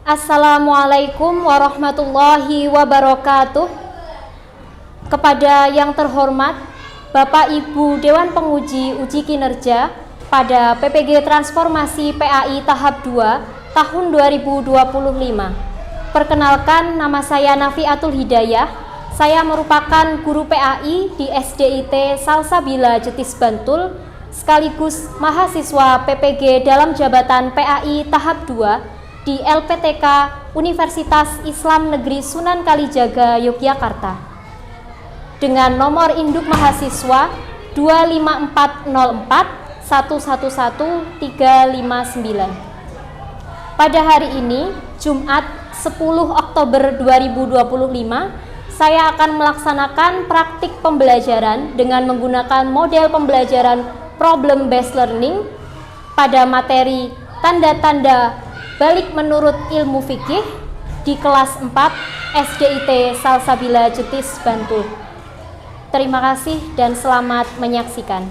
Assalamualaikum warahmatullahi wabarakatuh. Kepada yang terhormat Bapak Ibu Dewan Penguji Uji Kinerja pada PPG Transformasi PAI Tahap 2 tahun 2025. Perkenalkan, nama saya Nafiatul Hidayah. Saya merupakan guru PAI di SDIT Salsabila Jetis Bantul, sekaligus mahasiswa PPG dalam jabatan PAI Tahap 2 di LPTK Universitas Islam Negeri Sunan Kalijaga, Yogyakarta. Dengan nomor induk mahasiswa 25401111359. Pada hari ini, Jumat 10 Oktober 2025, saya akan melaksanakan praktik pembelajaran dengan menggunakan model pembelajaran problem based learning pada materi tanda-tanda balik menurut ilmu fikih di kelas 4 SDIT Salsabila Jetis Bantul. Terima kasih dan selamat menyaksikan.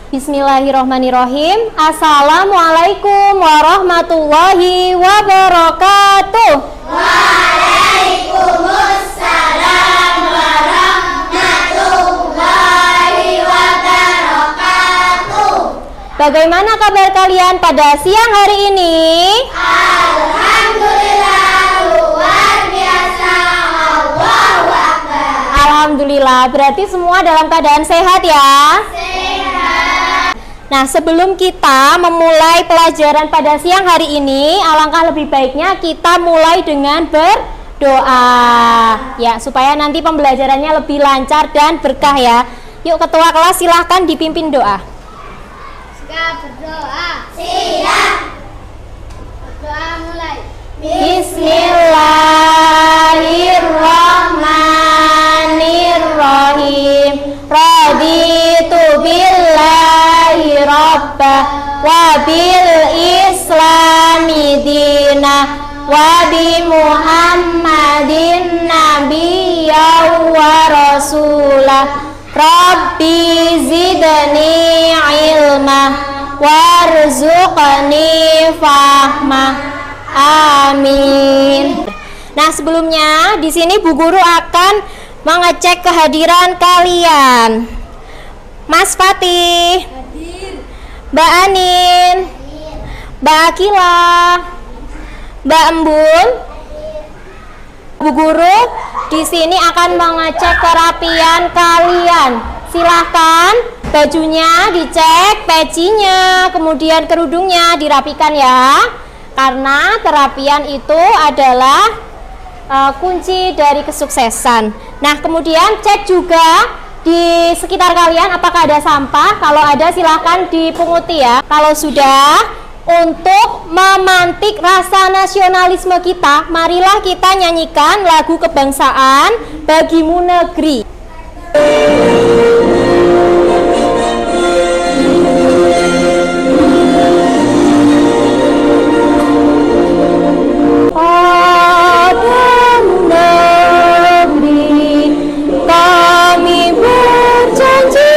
Bismillahirrahmanirrahim. Assalamualaikum warahmatullahi wabarakatuh. Waalaikumsalam warahmatullahi wabarakatuh. Bagaimana kabar kalian pada siang hari ini? Alhamdulillah, luar biasa. Allahu Akbar. Alhamdulillah, berarti semua dalam keadaan sehat ya? Sehat. Nah, sebelum kita memulai pelajaran pada siang hari ini, alangkah lebih baiknya kita mulai dengan berdoa. Ya, supaya nanti pembelajarannya lebih lancar dan berkah ya. Yuk, ketua kelas silahkan dipimpin doa. Siap berdoa. Siap. Berdoa mulai. Bismillahirrahmanirrahim. Raditu billahi rabbah wa bil islami dinah wa bi muhammadin nabiyya wa rasulah. Rabbi zidni ilma warzuqni fahma. Amin. Nah, sebelumnya di sini Bu Guru akan mengecek kehadiran kalian. Mas Fatih, Mbak Anin, Mbak Akila, Mbak Embun. Bu Guru di sini akan mengecek kerapian kalian. Silahkan bajunya dicek, pecinya, kemudian kerudungnya dirapikan ya. Karena kerapian itu adalah kunci dari kesuksesan. Nah, kemudian cek juga di sekitar kalian apakah ada sampah. Kalau ada silahkan dipunguti ya. Kalau sudah, untuk memantik rasa nasionalisme kita, marilah kita nyanyikan lagu kebangsaan Bagimu Negeri. Padamu negeri kami berjanji,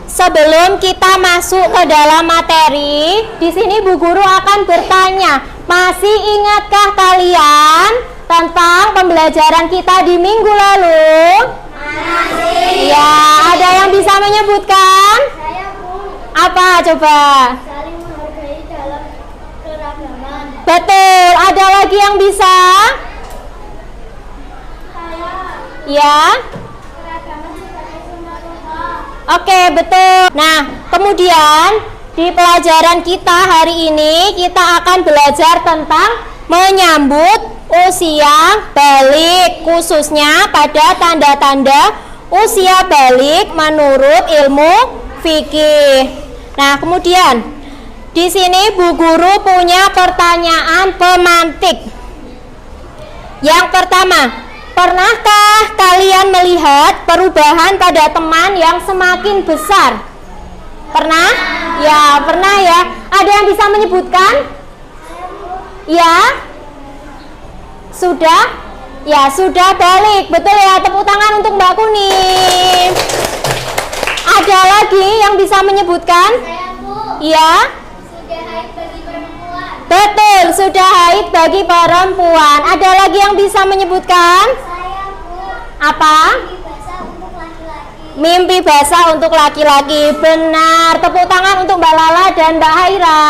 sebelum kita masuk ke dalam materi, di sini Bu Guru akan bertanya, masih ingatkah kalian tentang pembelajaran kita di minggu lalu? Masih. Ya, ada yang bisa menyebutkan? Saya Bu. Apa coba? Saling menghargai dalam keragaman. Betul, ada lagi yang bisa? Saya. Ya. Keragaman sebagai sumber rupa. Oke, betul. Nah, kemudian di pelajaran kita hari ini kita akan belajar tentang menyambut usia balik, khususnya pada tanda-tanda usia balik menurut ilmu fikih. Nah, kemudian di sini Bu Guru punya pertanyaan pemantik. Yang pertama, pernahkah kalian melihat perubahan pada teman yang semakin besar? Pernah? Ya, pernah ya. Ada yang bisa menyebutkan? Ya? Sudah? Ya, sudah balik. Betul ya, tepuk tangan untuk Mbak Kuning. Ada lagi yang bisa menyebutkan? Saya, Bu. Ya? Sudah haid bagi perempuan. Betul, sudah haid bagi perempuan. Ada lagi yang bisa menyebutkan? Saya, Bu. Apa? Mimpi basah untuk laki-laki. Mimpi basah untuk laki-laki. Benar. Tepuk tangan untuk Mbak Lala dan Mbak Haira.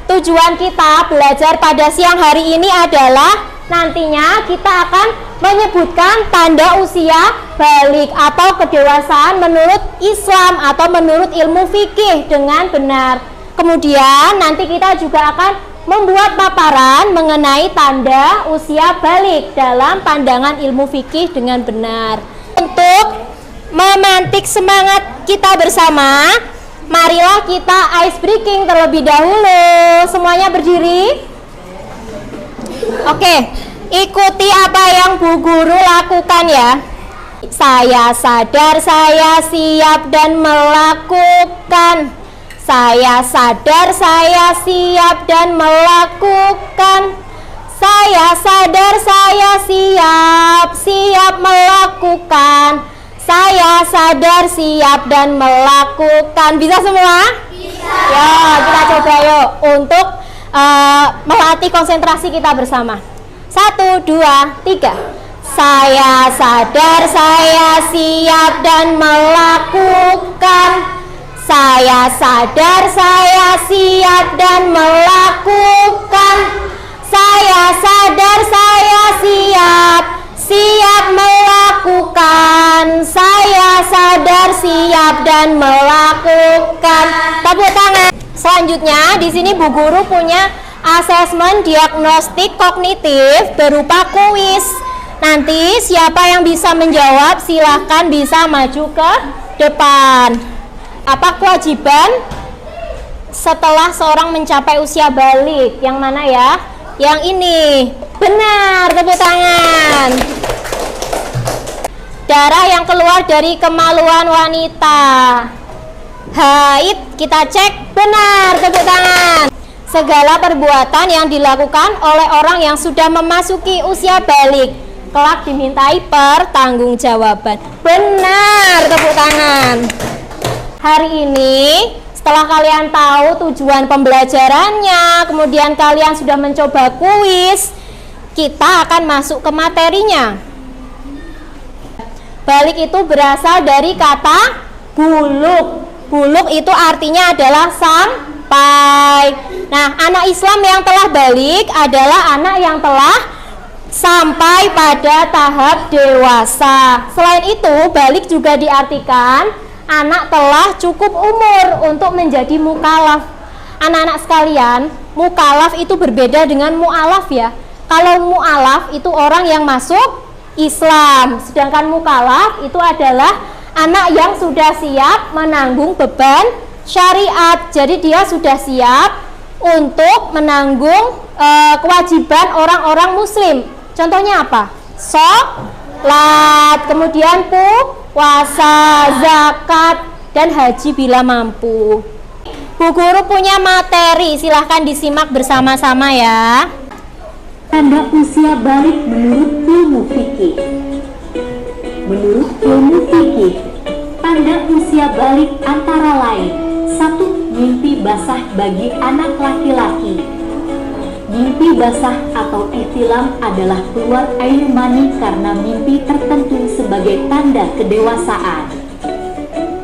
Tujuan kita belajar pada siang hari ini adalah nantinya kita akan menyebutkan tanda usia balik atau kedewasaan menurut Islam atau menurut ilmu fikih dengan benar. Kemudian nanti kita juga akan membuat paparan mengenai tanda usia balik dalam pandangan ilmu fikih dengan benar. Untuk memantik semangat kita bersama, marilah kita ice breaking terlebih dahulu. Semuanya berdiri. Oke, ikuti apa yang Bu Guru lakukan ya. Saya sadar, saya siap dan melakukan. Saya sadar, saya siap dan melakukan. Saya sadar, saya siap melakukan. Saya sadar, siap dan melakukan. Bisa semua? Bisa. Ya, kita coba yuk untuk melatih konsentrasi kita bersama. 1, 2, 3. Saya sadar, saya siap dan melakukan. Saya sadar, saya siap dan melakukan. Saya sadar, saya siap melakukan. Saya sadar, siap dan melakukan. Tepuk tangan. Selanjutnya di sini Bu Guru punya asesmen diagnostik kognitif berupa kuis. Nanti siapa yang bisa menjawab silahkan bisa maju ke depan. Apa kewajiban setelah seorang mencapai usia balik? Yang mana ya? Yang ini. Benar, tepuk tangan. Darah yang keluar dari kemaluan wanita. Haid, kita cek. Benar, tepuk tangan. Segala perbuatan yang dilakukan oleh orang yang sudah memasuki usia balik kelak dimintai pertanggungjawaban. Benar, tepuk tangan. Hari ini setelah kalian tahu tujuan pembelajarannya, kemudian kalian sudah mencoba kuis, kita akan masuk ke materinya. Balik itu berasal dari kata buluk. Buluk itu artinya adalah sampai. Nah, anak Islam yang telah balik adalah anak yang telah sampai pada tahap dewasa. Selain itu, balik juga diartikan anak telah cukup umur untuk menjadi mukallaf. Anak-anak sekalian, mukallaf itu berbeda dengan mu'alaf ya. Kalau mu'alaf itu orang yang masuk Islam, sedangkan mukallaf itu adalah anak yang sudah siap menanggung beban syariat. Jadi dia sudah siap untuk menanggung kewajiban orang-orang muslim. Contohnya apa? Sholat, kemudian puasa, zakat, dan haji bila mampu. Bu Guru punya materi, silahkan disimak bersama-sama ya. Tanda usia balik menurut ilmu fikih. Menurut ilmu fikih, tanda usia balik antara lain: 1. Mimpi basah bagi anak laki-laki. Mimpi basah atau ihtilam adalah keluar air mani karena mimpi tertentu sebagai tanda kedewasaan.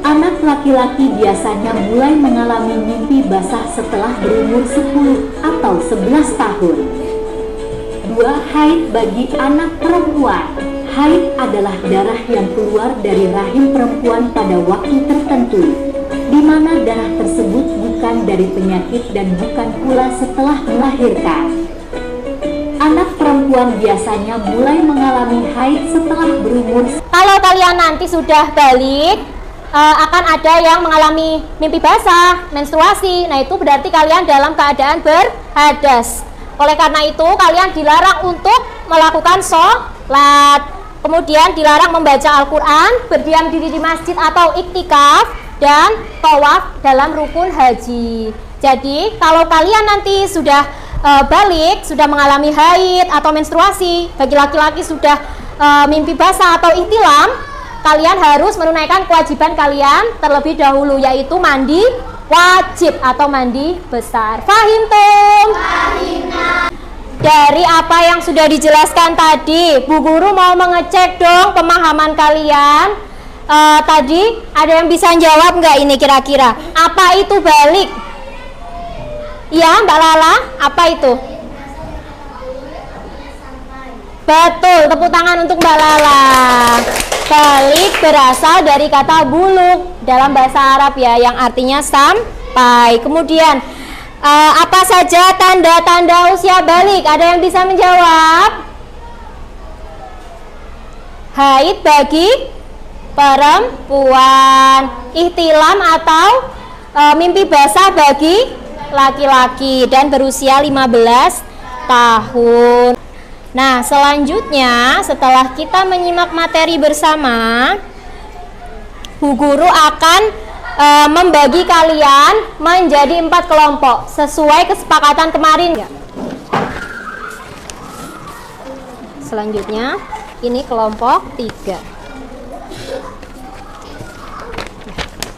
Anak laki-laki biasanya mulai mengalami mimpi basah setelah berumur 10 atau 11 tahun. 2. Haid bagi anak perempuan. Haid adalah darah yang keluar dari rahim perempuan pada waktu tertentu, di mana darah tersebut bukan dari penyakit dan bukan pula setelah melahirkan. anak perempuan biasanya mulai mengalami haid setelah berumur. Kalau kalian nanti sudah balik, akan ada yang mengalami mimpi basah, menstruasi. Nah, itu berarti kalian dalam keadaan berhadas. Oleh karena itu, kalian dilarang untuk melakukan sholat. Kemudian dilarang membaca Al-Quran, berdiam diri di masjid atau iktikaf, dan tawaf dalam rukun haji. Jadi, kalau kalian nanti sudah balik, sudah mengalami haid atau menstruasi, bagi laki-laki sudah mimpi basah atau ihtilam, kalian harus menunaikan kewajiban kalian terlebih dahulu, yaitu mandi wajib atau mandi besar. Fahim tum? Dari apa yang sudah dijelaskan tadi, Bu Guru mau mengecek dong pemahaman kalian. Tadi ada yang bisa jawab nggak ini kira-kira? Apa itu balik? Ya, Mbak Lala, apa itu? Betul, tepuk tangan untuk Mbak Lala. Balik berasal dari kata buluk dalam bahasa Arab ya, yang artinya sampai. Kemudian apa saja tanda-tanda usia balik? Ada yang bisa menjawab? Haid bagi perempuan, ihtilam atau mimpi basah bagi laki-laki, dan berusia 15 tahun. Nah, selanjutnya setelah kita menyimak materi bersama, Bu Guru akan membagi kalian menjadi 4 kelompok sesuai kesepakatan kemarin. Selanjutnya ini kelompok 3.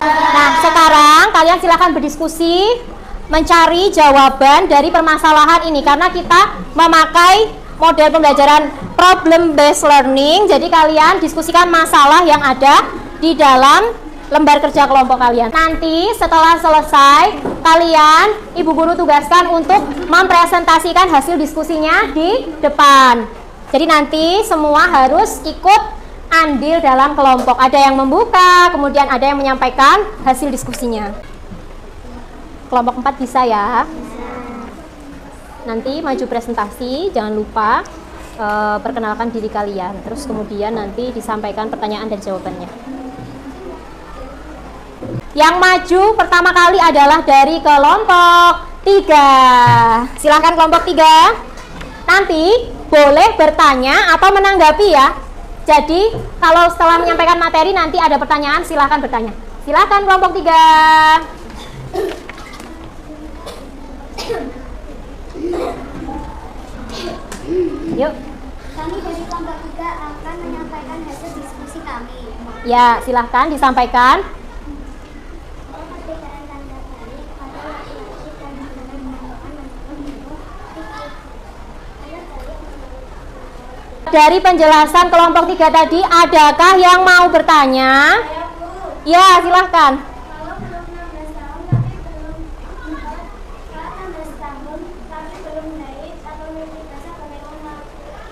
Nah, sekarang kalian silakan berdiskusi, mencari jawaban dari permasalahan ini, karena kita memakai model pembelajaran problem based learning. Jadi kalian diskusikan masalah yang ada di dalam lembar kerja kelompok kalian. Nanti setelah selesai, kalian Ibu Guru tugaskan untuk mempresentasikan hasil diskusinya di depan. Jadi nanti semua harus ikut andil dalam kelompok. Ada yang membuka, kemudian ada yang menyampaikan hasil diskusinya. Kelompok 4 bisa ya. Nanti maju presentasi, jangan lupa perkenalkan diri kalian. Terus kemudian nanti disampaikan pertanyaan dan jawabannya. Yang maju pertama kali adalah dari kelompok 3. Silahkan kelompok 3. Nanti boleh bertanya atau menanggapi ya. Jadi kalau setelah menyampaikan materi nanti ada pertanyaan, silahkan bertanya. Silahkan kelompok 3. Yuk. Kami dari kelompok 3 akan menyampaikan hasil diskusi kami. Ya, silahkan disampaikan. Perbedaan tanda balik pada laki-laki dan perempuan Dari penjelasan kelompok 3 tadi, adakah yang mau bertanya? Ya, silahkan. Kalau belum 16 tahun tapi belum 16 tahun tapi belum haid atau mimpi basah bagaimana?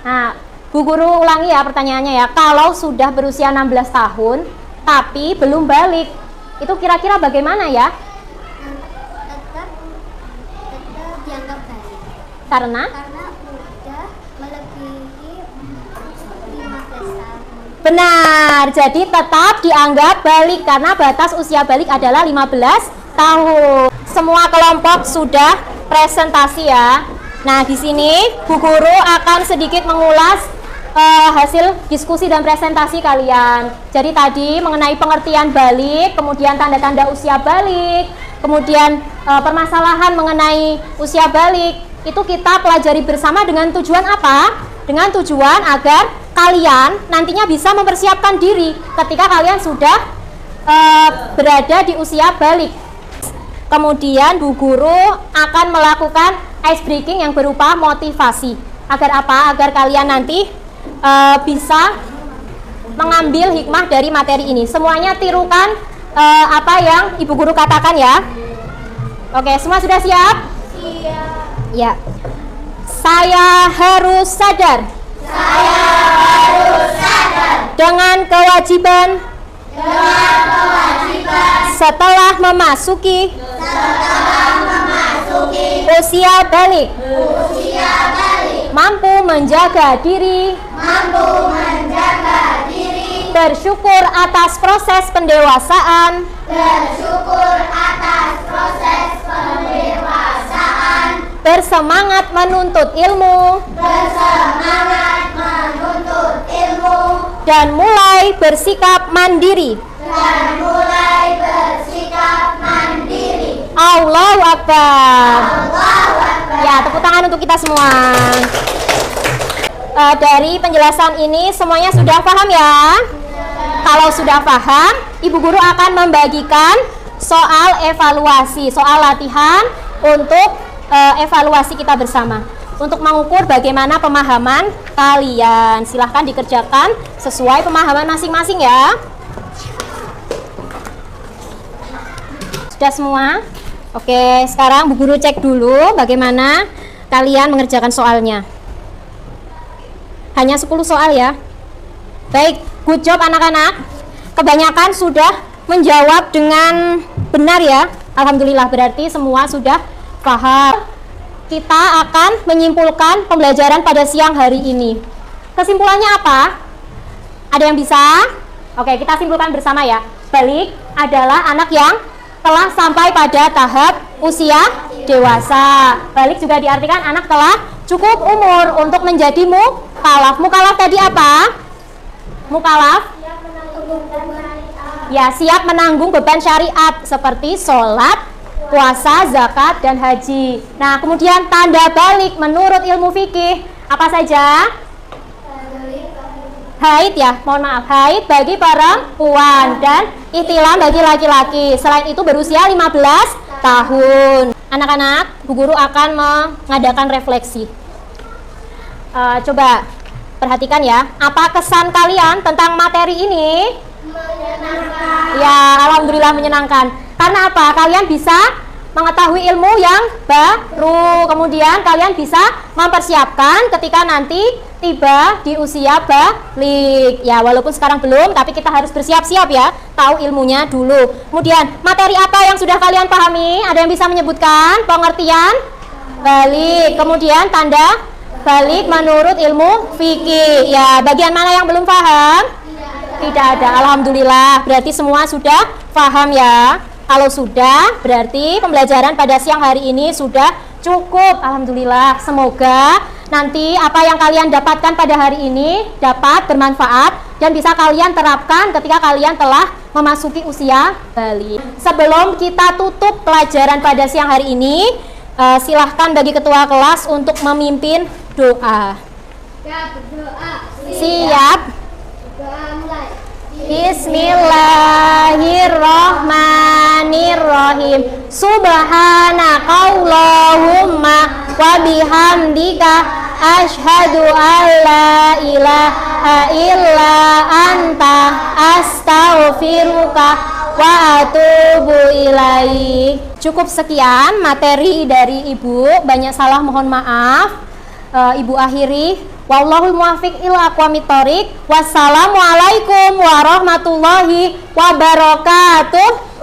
Nah, Bu Guru ulangi ya pertanyaannya ya. Kalau sudah berusia 16 tahun tapi belum balik, itu kira-kira bagaimana ya? Tetap dianggap balik Karena karena udah melebihi 15 tahun. benar, jadi tetap dianggap balik karena batas usia balik adalah 15 tahun. Semua kelompok sudah presentasi ya. Nah, di sini Bu Guru akan sedikit mengulas hasil diskusi dan presentasi kalian. Jadi tadi mengenai pengertian balik, kemudian tanda-tanda usia balik, kemudian permasalahan mengenai usia balik, itu kita pelajari bersama dengan tujuan apa? Dengan tujuan agar kalian nantinya bisa mempersiapkan diri ketika kalian sudah berada di usia balik. Kemudian Bu Guru akan melakukan ice breaking yang berupa motivasi. Agar apa? Agar kalian nanti bisa mengambil hikmah dari materi ini. Semuanya tirukan apa yang Ibu Guru katakan ya. Oke, semua sudah siap? Siap. Ya. Saya harus sadar. Dengan kewajiban. Setelah memasuki. Usia balik. Mampu menjaga diri. Bersyukur atas proses pendewasaan. Bersemangat menuntut ilmu. Dan mulai bersikap mandiri. Allahu Akbar. Ya, tepuk tangan untuk kita semua. Dari penjelasan ini semuanya sudah paham ya? Kalau sudah paham, Ibu Guru akan membagikan soal evaluasi, soal latihan untuk evaluasi kita bersama. Untuk mengukur bagaimana pemahaman kalian. Silahkan dikerjakan sesuai pemahaman masing-masing ya. Sudah semua? Oke, sekarang Bu Guru cek dulu bagaimana kalian mengerjakan soalnya. Hanya 10 soal ya. Baik, good job anak-anak. Kebanyakan sudah menjawab dengan benar ya. Alhamdulillah, berarti semua sudah paham. Kita akan menyimpulkan pembelajaran pada siang hari ini. Kesimpulannya apa? Ada yang bisa? Oke, kita simpulkan bersama ya. Balik adalah anak yang telah sampai pada tahap usia dewasa. Balik juga diartikan anak telah cukup umur untuk menjadi mukallaf. Mukallaf tadi apa? Mukallaf? Ya, siap menanggung beban syariat seperti sholat, puasa, zakat, dan haji. Nah, kemudian tanda balik menurut ilmu fikih apa saja? Haid ya, mohon maaf, haid bagi perempuan dan ihtilam bagi laki-laki. Selain itu berusia 15 tahun. Anak-anak, Bu Guru akan mengadakan refleksi. Coba perhatikan ya, apa kesan kalian tentang materi ini? Menyenangkan. Ya, alhamdulillah menyenangkan. Karena apa? Kalian bisa mengetahui ilmu yang baru. Kemudian kalian bisa mempersiapkan ketika nanti tiba di usia balik. Ya, walaupun sekarang belum, tapi kita harus bersiap-siap ya, tahu ilmunya dulu. Kemudian, materi apa yang sudah kalian pahami? Ada yang bisa menyebutkan pengertian balik? Kemudian tanda balik menurut ilmu fikih. Ya, bagian mana yang belum paham? Tidak ada. Alhamdulillah, berarti semua sudah paham ya. Kalau sudah, berarti pembelajaran pada siang hari ini sudah cukup. Alhamdulillah, semoga nanti apa yang kalian dapatkan pada hari ini dapat bermanfaat dan bisa kalian terapkan ketika kalian telah memasuki usia balik. Sebelum kita tutup pelajaran pada siang hari ini, silahkan bagi ketua kelas untuk memimpin doa. Siap. Bismillahirrahmanirrahim. Subhanakallahumma wa bihamdika asyhadu an la ilaha illa anta astaghfiruka wa atubu ilaik. Cukup sekian materi dari Ibu. Banyak salah mohon maaf. Ibu akhiri. Wallahul muwaffiq ila aqwamit thoriq. Wassalamualaikum warahmatullahi wabarakatuh.